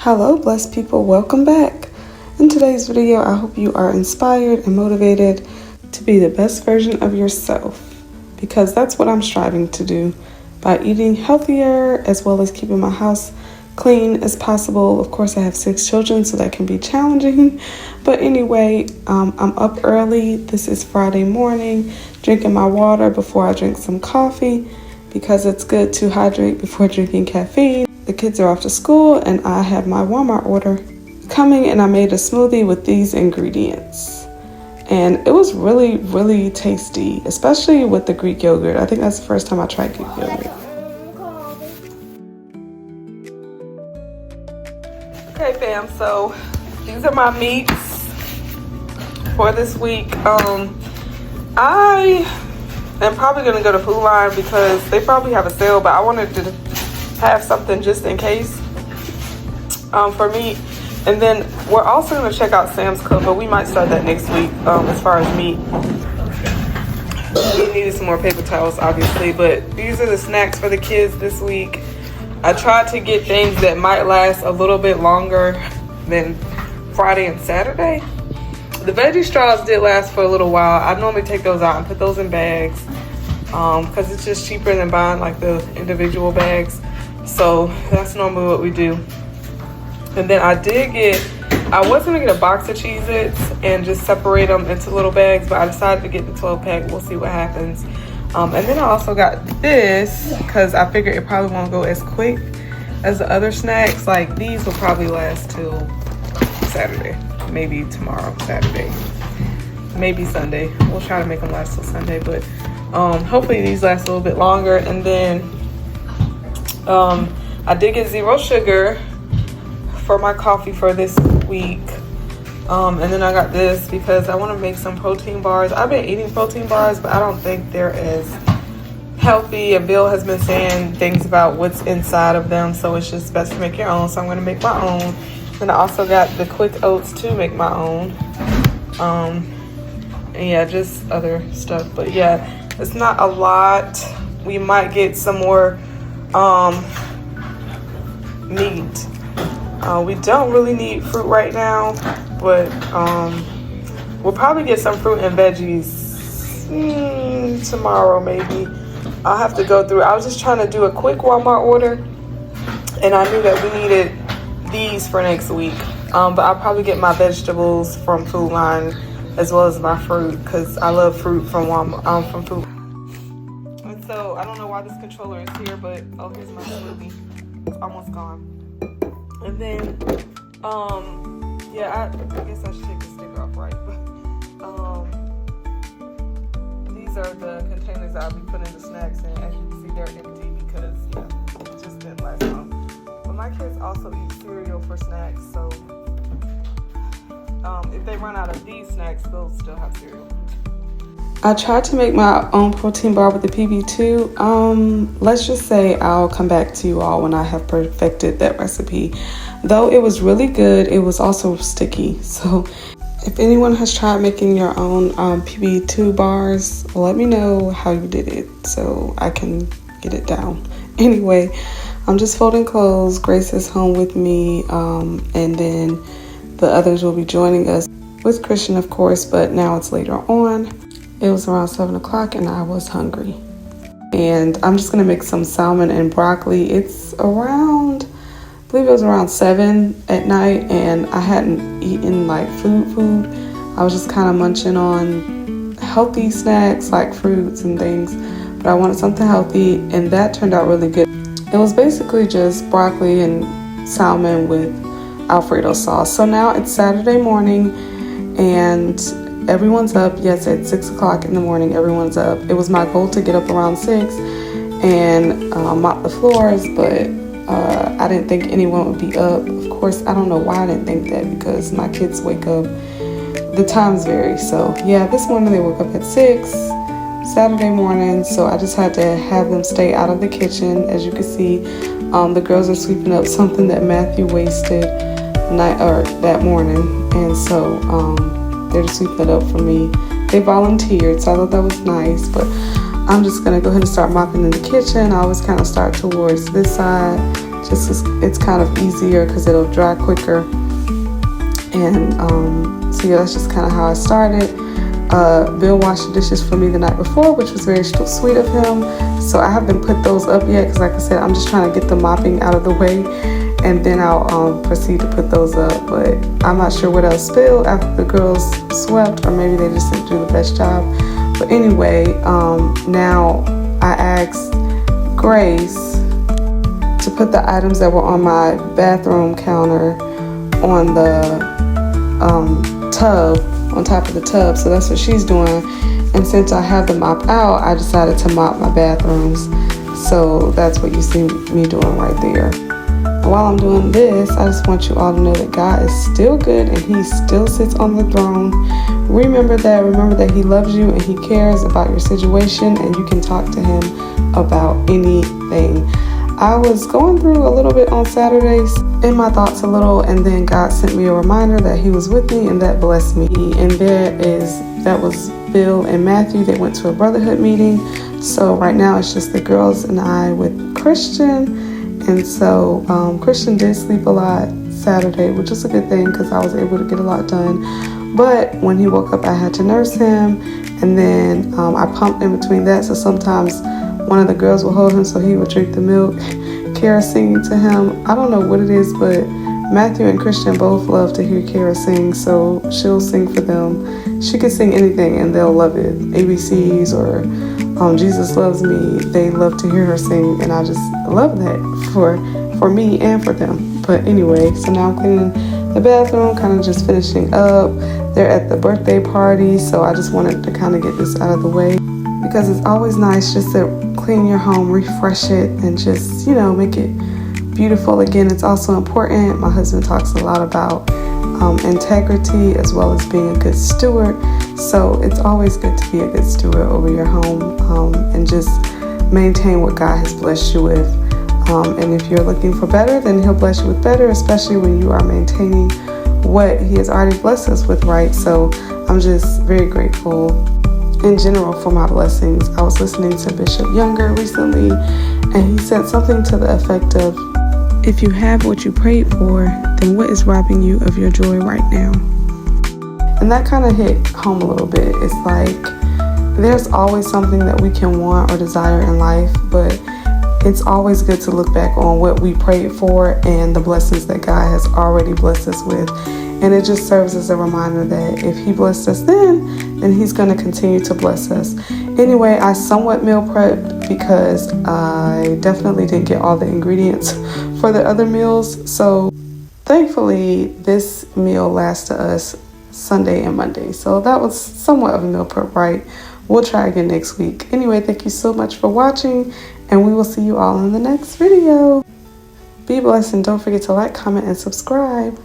Hello, blessed people, welcome back. In today's video, I hope you are inspired and motivated to be the best version of yourself, because that's what I'm striving to do by eating healthier as well as keeping my house clean as possible. Of course, I have 6 children, so that can be challenging. But anyway, I'm up early. This is Friday morning, drinking my water before I drink some coffee because it's good to hydrate before drinking caffeine. The kids are off to school and I have my Walmart order coming, and I made a smoothie with these ingredients. And it was really, really tasty, especially with the Greek yogurt. I think that's the first time I tried Greek yogurt. Okay, fam, so these are my meats for this week. I am probably gonna go to Food Line because they probably have a sale, but I wanted to have something just in case for me. And then we're also going to check out Sam's Club, but we might start that next week as far as meat. We needed some more paper towels, obviously, but these are the snacks for the kids this week. I tried to get things that might last a little bit longer than Friday and Saturday. The veggie straws did last for a little while. I normally take those out and put those in bags because it's just cheaper than buying like the individual bags. So that's normally what we do. And then I was gonna get a box of Cheez-Its and just separate them into little bags, but I decided to get the 12 pack. We'll see what happens. And then I also got this because I figured it probably won't go as quick as the other snacks. Like these will probably last till Saturday, maybe tomorrow, Saturday, maybe Sunday. We'll try to make them last till Sunday, but hopefully these last a little bit longer. And then I did get 0 sugar for my coffee for this week. And then I got this because I want to make some protein bars. I've been eating protein bars, but I don't think they're as healthy. And Bill has been saying things about what's inside of them, so it's just best to make your own. So I'm going to make my own. Then I also got the quick oats to make my own. And yeah, just other stuff. But yeah, it's not a lot. We might get some more meat. We don't really need fruit right now, but we'll probably get some fruit and veggies tomorrow maybe. I'll have to go through. I was just trying to do a quick Walmart order, and I knew that we needed these for next week. But I'll probably get my vegetables from Food Line as well as my fruit because I love fruit from Walmart, from Food. And so I don't know why this controller is here, but oh, here's my smoothie. It's almost gone. And then, yeah, I guess I should take the sticker off, right? These are the containers I'll be putting the snacks in. As you can see, they're empty because, yeah, it just didn't last long. But my kids also eat cereal for snacks, so if they run out of these snacks, they'll still have cereal. I tried to make my own protein bar with the PB2. Let's just say I'll come back to you all when I have perfected that recipe. Though it was really good, it was also sticky. So if anyone has tried making your own PB2 bars, let me know how you did it so I can get it down. Anyway, I'm just folding clothes. Grace is home with me, and then the others will be joining us with Christian, of course, but now it's later on. It was around 7 o'clock and I was hungry. And I'm just gonna make some salmon and broccoli. It's around, I believe it was around 7 at night, and I hadn't eaten like food. I was just kind of munching on healthy snacks like fruits and things, but I wanted something healthy, and that turned out really good. It was basically just broccoli and salmon with Alfredo sauce. So now it's Saturday morning and everyone's up. Yes, at 6 o'clock in the morning, everyone's up. It was my goal to get up around 6 and mop the floors, but I didn't think anyone would be up. Of course, I don't know why I didn't think that because my kids wake up, the times vary. So yeah, this morning they woke up at 6, Saturday morning, so I just had to have them stay out of the kitchen. As you can see, the girls are sweeping up something that Matthew wasted that morning, and so they're just sweeping it up for me. They volunteered, so I thought that was nice, but I'm just gonna go ahead and start mopping in the kitchen. I always kind of start towards this side it's kind of easier because it'll dry quicker. And so yeah, that's just kind of how I started. Bill washed the dishes for me the night before, which was very sweet of him. So I haven't put those up yet because, like I said, I'm just trying to get the mopping out of the way, and then I'll proceed to put those up. But I'm not sure what else spilled after the girls swept, or maybe they just didn't do the best job. But anyway, now I asked Grace to put the items that were on my bathroom counter on the tub, on top of the tub. So that's what she's doing. And since I have the mop out, I decided to mop my bathrooms. So that's what you see me doing right there. And while I'm doing this, I just want you all to know that God is still good and he still sits on the throne. Remember that he loves you and he cares about your situation, and you can talk to him about anything. I was going through a little bit on Saturdays in my thoughts a little, and then God sent me a reminder that he was with me, and that blessed me. And that was Bill and Matthew. They went to a brotherhood meeting. So right now it's just the girls and I with Christian. And so Christian did sleep a lot Saturday, which is a good thing because I was able to get a lot done. But when he woke up, I had to nurse him, and then I pumped in between that. So sometimes one of the girls would hold him so he would drink the milk. Kara singing to him. I don't know what it is, but Matthew and Christian both love to hear Kara sing, so she'll sing for them. She can sing anything and they'll love it. ABCs or Jesus Loves Me. They love to hear her sing, and I just love that for me and for them. But anyway, so now I'm cleaning the bathroom, kind of just finishing up. They're at the birthday party, so I just wanted to kind of get this out of the way, because it's always nice just to clean your home, refresh it, and just, make it beautiful again. It's also important. My husband talks a lot about integrity as well as being a good steward. So it's always good to be a good steward over your home and just maintain what God has blessed you with. And if you're looking for better, then he'll bless you with better, especially when you are maintaining what he has already blessed us with, right? So I'm just very grateful in general for my blessings. I was listening to Bishop Younger recently, and he said something to the effect of, if you have what you prayed for, then what is robbing you of your joy right now? And that kind of hit home a little bit. It's like there's always something that we can want or desire in life, but it's always good to look back on what we prayed for and the blessings that God has already blessed us with. And it just serves as a reminder that if he blessed us then he's going to continue to bless us. Anyway, I somewhat meal prepped because I definitely didn't get all the ingredients for the other meals. So thankfully, this meal lasted us Sunday and Monday. So that was somewhat of a meal prep, right? We'll try again next week. Anyway, thank you so much for watching, and we will see you all in the next video. Be blessed, and don't forget to like, comment, and subscribe.